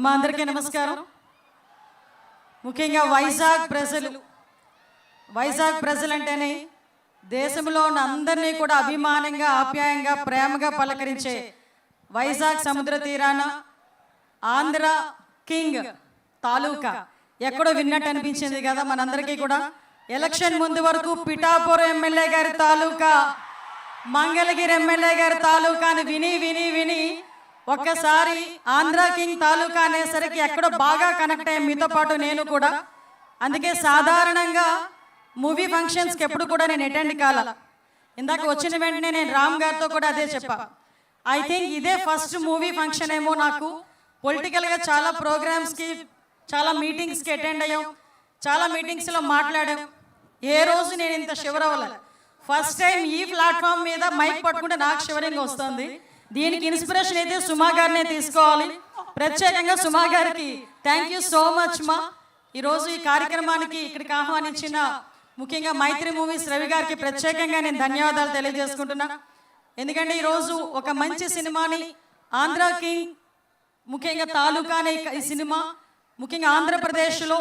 మా అందరికీ నమస్కారం. ముఖ్యంగా వైజాగ్ ప్రజలు అంటేనే దేశంలో ఉన్న అందరినీ కూడా అభిమానంగా, ఆప్యాయంగా, ప్రేమగా పలకరించే వైజాగ్ సముద్ర తీరాన ఆంధ్ర కింగ్ తాలూకా ఎక్కడో విన్నట్టు అనిపించింది కదా మనందరికీ కూడా. ఎలక్షన్ ముందు వరకు పిఠాపురం ఎమ్మెల్యే గారి తాలూకా, మంగళగిరి ఎమ్మెల్యే గారి తాలూకా అని విని విని విని ఒక్కసారి ఆంధ్ర కింగ్ తాలూకా అనేసరికి ఎక్కడో బాగా కనెక్ట్ అయ్యాం మీతో పాటు నేను కూడా. అందుకే సాధారణంగా మూవీ ఫంక్షన్స్కి ఎప్పుడు కూడా నేను అటెండ్ కాల. ఇందాక వచ్చిన వెంటనే నేను రామ్ గారితో కూడా అదే చెప్పా. ఐ థింక్ ఇదే ఫస్ట్ మూవీ ఫంక్షన్ ఏమో నాకు. పొలిటికల్గా చాలా ప్రోగ్రామ్స్కి, చాలా మీటింగ్స్కి అటెండ్ అయ్యాం, చాలా మీటింగ్స్లో మాట్లాడాం. ఏ రోజు నేను ఇంత షివర్ అవ్వలేదు. ఫస్ట్ టైం ఈ ప్లాట్ఫామ్ మీద మైక్ పట్టుకుంటే నాకు షివరింగ్ వస్తుంది. దీనికి ఇన్స్పిరేషన్ అయితే సుమా గారినే తీసుకోవాలి. ప్రత్యేకంగా సుమా గారికి థ్యాంక్ యూ సో మచ్ మా. ఈరోజు ఈ కార్యక్రమానికి ఇక్కడికి ఆహ్వానించిన ముఖ్యంగా మైత్రి మూవీస్ రవి గారికి ప్రత్యేకంగా నేను ధన్యవాదాలు తెలియజేసుకుంటున్నా. ఎందుకంటే ఈరోజు ఒక మంచి సినిమాని ఆంధ్ర కింగ్ ముఖ్యంగా తాలూకా అనే ఈ సినిమా ముఖ్యంగా ఆంధ్రప్రదేశ్లో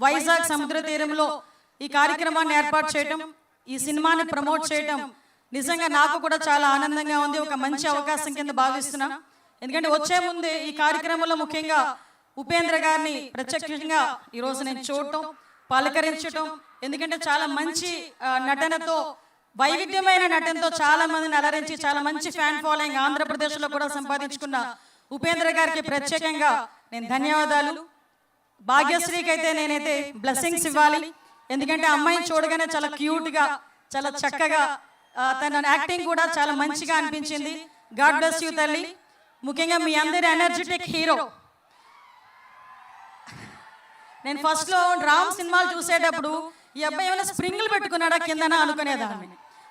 వైజాగ్ సముద్ర తీరంలో ఈ కార్యక్రమాన్ని ఏర్పాటు చేయటం, ఈ సినిమాని ప్రమోట్ చేయటం నిజంగా నాకు కూడా చాలా ఆనందంగా ఉంది. ఒక మంచి అవకాశం కింద భావిస్తున్నా. ఎందుకంటే వచ్చే ముందే ఈ కార్యక్రమంలో ముఖ్యంగా ఉపేంద్ర గారిని ప్రత్యక్షంగా ఈరోజు నేను చూడటం, పలకరించటం, ఎందుకంటే చాలా మంచి నటనతో, వైవిధ్యమైన నటనతో చాలా మందిని అలరించి చాలా మంచి ఫ్యాన్ ఫాలోయింగ్ ఆంధ్రప్రదేశ్లో కూడా సంపాదించుకున్న ఉపేంద్ర గారికి ప్రత్యేకంగా నేను ధన్యవాదాలు. భాగ్యశ్రీకి అయితే నేనైతే బ్లెస్సింగ్స్ ఇవ్వాలి. ఎందుకంటే అమ్మాయిని చూడగానే చాలా క్యూట్గా, చాలా చక్కగా, తన యాక్టింగ్ కూడా చాలా మంచిగా అనిపించింది. గాడ్ బ్లెస్ యూ తల్లి. ముఖ్యంగా మీ అందరి ఎనర్జెటిక్ హీరో. నేను ఫస్ట్లో రామ్ సినిమాలు చూసేటప్పుడు ఈ అబ్బాయి ఏమైనా స్ప్రింగ్లు పెట్టుకున్నాడా కిందన అనుకునేదాన్ని.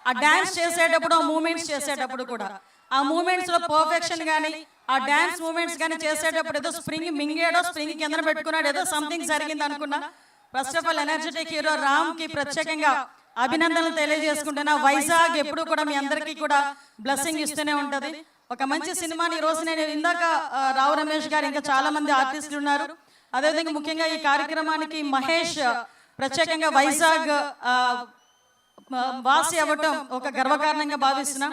ఆ డ్యాన్స్ చేసేటప్పుడు, ఆ మూమెంట్స్ చేసేటప్పుడు కూడా, ఆ మూమెంట్స్లో పర్ఫెక్షన్ కానీ, ఆ డ్యాన్స్ మూమెంట్స్ కానీ చేసేటప్పుడు ఏదో స్ప్రింగ్ మింగేడో, స్ప్రింగ్ కింద పెట్టుకున్నాడు, ఏదో సంథింగ్ జరిగింది అనుకున్నా. First of all energetic hero రామ్కి ప్రత్యేకంగా అభినందనలు తెలియజేసుకుంటున్నా. వైజాగ్ ఎప్పుడు కూడా మీ అందరికీ కూడా బ్లెస్సింగ్ ఇస్తూనే ఉంటుంది. ఒక మంచి సినిమాని ఈరోజు నేను ఇందాక రావు రమేష్ గారు, ఇంకా చాలా మంది ఆర్టిస్టులు ఉన్నారు. అదేవిధంగా ముఖ్యంగా ఈ కార్యక్రమానికి మహేష్ ప్రత్యేకంగా వైజాగ్ వాసి అవ్వటం ఒక గర్వకారణంగా భావిస్తున్నా.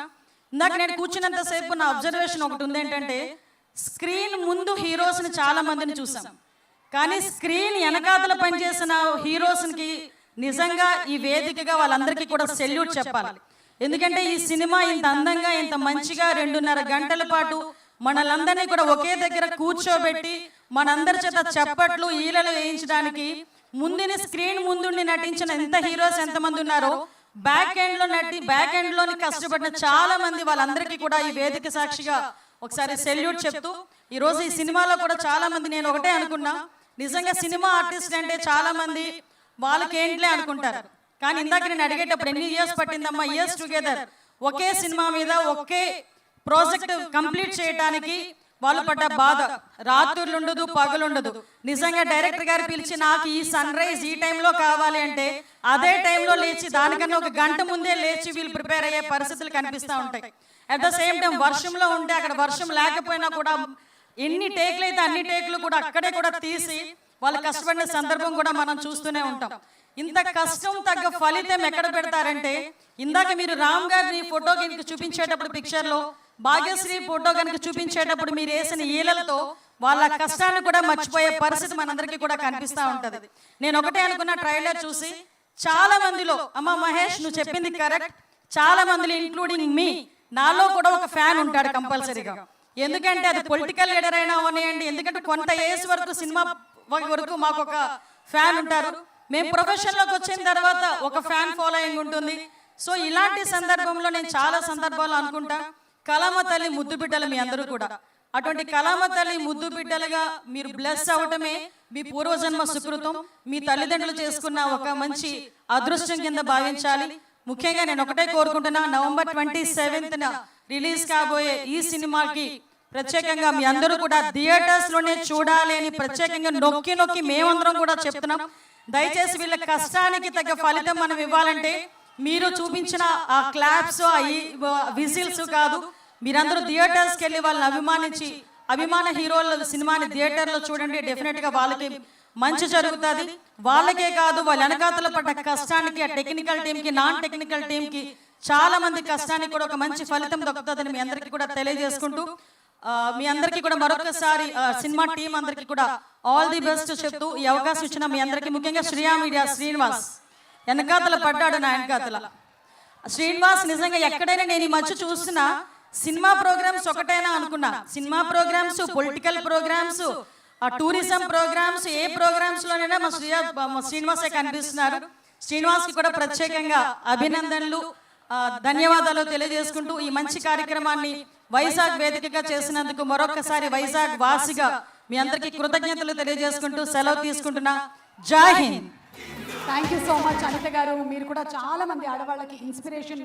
ఇందాక నేను కూర్చున్నంతసేపు నా అబ్జర్వేషన్ ఒకటి ఉంది. ఏంటంటే స్క్రీన్ ముందు హీరోస్ని చాలా మందిని చూసాం, కానీ స్క్రీన్ వెనకాతల పనిచేసిన హీరోస్కి నిజంగా ఈ వేదికగా వాళ్ళందరికీ కూడా సెల్యూట్ చెప్పాలి. ఎందుకంటే ఈ సినిమా ఇంత అందంగా, ఇంత మంచిగా 2.5 గంటల పాటు మనలందరినీ కూడా ఒకే దగ్గర కూర్చోబెట్టి మనందరి చేత చప్పట్లు, ఈలలు వేయించడానికి ముందుని స్క్రీన్ ముందుండి నటించిన ఎంత హీరోస్ ఎంతమంది ఉన్నారో, బ్యాక్ ఎండ్లోని కష్టపడిన చాలా మంది, వాళ్ళందరికీ కూడా ఈ వేదిక సాక్షిగా ఒకసారి సెల్యూట్ చెప్తూ, ఈరోజు ఈ సినిమాలో కూడా చాలా మంది, నేను ఒకటే అనుకున్నా, నిజంగా సినిమా ఆర్టిస్ట్ అంటే చాలా మంది వాళ్ళకి ఏంట్లే అనుకుంటారు. కానీ ఇందాక నేను అడిగేటప్పుడు ఎన్ని ఇయర్స్ పట్టిందమ్మా, ఇయర్స్ టుగెదర్ ఒకే సినిమా మీద ఒకే ప్రాజెక్ట్ కంప్లీట్ చేయడానికి వాళ్ళు పడ్డ బాధ, రాత్రులు ఉండదు, పగలుండదు. నిజంగా డైరెక్టర్ గారు పిలిచి నాకు ఈ సన్ రైజ్ ఈ టైంలో కావాలి అంటే అదే టైంలో లేచి, దానికన్నా 1 గంట ముందే లేచి వీళ్ళు ప్రిపేర్ అయ్యే పరిస్థితులు కనిపిస్తూ ఉంటాయి. అట్ ద సేమ్ టైం వర్షంలో ఉంటే, అక్కడ వర్షం లేకపోయినా కూడా ఎన్ని టేకులు అయితే అన్ని టేకులు కూడా అక్కడే కూడా తీసి వాళ్ళు కష్టపడిన సందర్భం కూడా మనం చూస్తూనే ఉంటాం. ఇంత కష్టం తగ్గ ఫలితం ఎక్కడ పెడతారంటే, ఇందాక మీరు రామ్ గారిని ఫోటో కనుక చూపించేటప్పుడు, పిక్చర్లో భాగ్యశ్రీ ఫోటో కనుక చూపించేటప్పుడు మీరు వేసిన ఈలలతో వాళ్ళ కష్టాన్ని కూడా మర్చిపోయే పరిస్థితి మనందరికీ కూడా కనిపిస్తూ ఉంటుంది. నేను ఒకటే అనుకున్న ట్రైలర్ చూసి, చాలా మందిలో అమ్మ మహేష్ నువ్వు చెప్పింది కరెక్ట్, చాలా మందిలో ఇంక్లూడింగ్ మీ, నాలో కూడా ఒక ఫ్యాన్ ఉంటాడు కంపల్సరీగా. ఎందుకంటే అది పొలిటికల్ లీడర్ అయినా అవనివ్వండి, ఎందుకంటే కొంత ఏజ్ వరకు, సినిమా వరకు మాకు ఒక ఫ్యాన్ ఉంటారు. మేము ప్రొఫెషన్లోకి వచ్చిన తర్వాత ఒక ఫ్యాన్ ఫాలోయింగ్ ఉంటుంది. సో ఇలాంటి సందర్భంలో నేను చాలా సందర్భాల్లో అనుకుంటా, కళామ తల్లి ముద్దు బిడ్డలు మీ అందరూ కూడా. అటువంటి కళామ తల్లి ముద్దు బిడ్డలుగా మీరు బ్లెస్ అవ్వటమే మీ పూర్వజన్మ సుకృతం, మీ తల్లిదండ్రులు చేసుకున్న ఒక మంచి అదృష్టం కింద భావించాలి. ముఖ్యంగా నేను ఒకటే కోరుకుంటున్నా, నవంబర్ 27న రిలీజ్ కాబోయే ఈ సినిమాకి ప్రత్యేకంగా మీ అందరూ కూడా థియేటర్స్లోనే చూడాలి అని ప్రత్యేకంగా నొక్కి నొక్కి మేమందరం కూడా చెప్తున్నాం. దయచేసి వీళ్ళ కష్టానికి తగ్గ ఫలితం మనం ఇవ్వాలంటే మీరు చూపించిన ఆ క్లాప్స్, ఆ విజిల్స్ కాదు, మీరందరూ థియేటర్స్కి వెళ్ళి వాళ్ళని అభిమానించి అభిమాన హీరోల సినిమాని థియేటర్లో చూడండి, డెఫినెట్గా వాళ్ళకి మంచి జరుగుతుంది. వాళ్ళకే కాదు, వాళ్ళ వెనకాతల పడ్డ కష్టానికి, ఆ టెక్నికల్ టీంకి, నాన్ టెక్నికల్ టీంకి, చాలా మంది కష్టానికి కూడా ఒక మంచి ఫలితం దక్కుతుందని మీ అందరికీ కూడా తెలియజేసుకుంటూ, మీ అందరికీ కూడా మరొకసారి సినిమా టీం అందరికీ కూడా ఆల్ ది బెస్ట్ చెప్తూ ఈ అవకాశం ఇచ్చిన మీ అందరికీ, ముఖ్యంగా శ్రియా మీడియా శ్రీనివాస్ వెనకాతల పడ్డాడు. నా వెనకాతల శ్రీనివాస్ నిజంగా ఎక్కడైనా నేను ఈ మధ్య చూసిన సినిమా ప్రోగ్రామ్స్ ఒకటైనా అనుకున్నా. Cinema programs, political programs, tourism programs, ఏ ప్రోగ్రామ్స్లోనైనా మా శ్రీనివాసే కనిపిస్తున్నారు. శ్రీనివాస్కి కూడా ప్రత్యేకంగా అభినందనలు, ధన్యవాదాలు తెలియజేసుకుంటూ ఈ మంచి కార్యక్రమాన్ని వైజాగ్ వేదికగా చేసినందుకు మరొకసారి వైజాగ్ వాసిగా మీ అందరికీ కృతజ్ఞతలు తెలియజేసుకుంటూ సెలవు తీసుకుంటున్నా. Jai Hind. Thank you so much Anitha గారు. మీరు కూడా చాలా మంది ఆడవాళ్ళకి ఇన్స్పిరేషన్.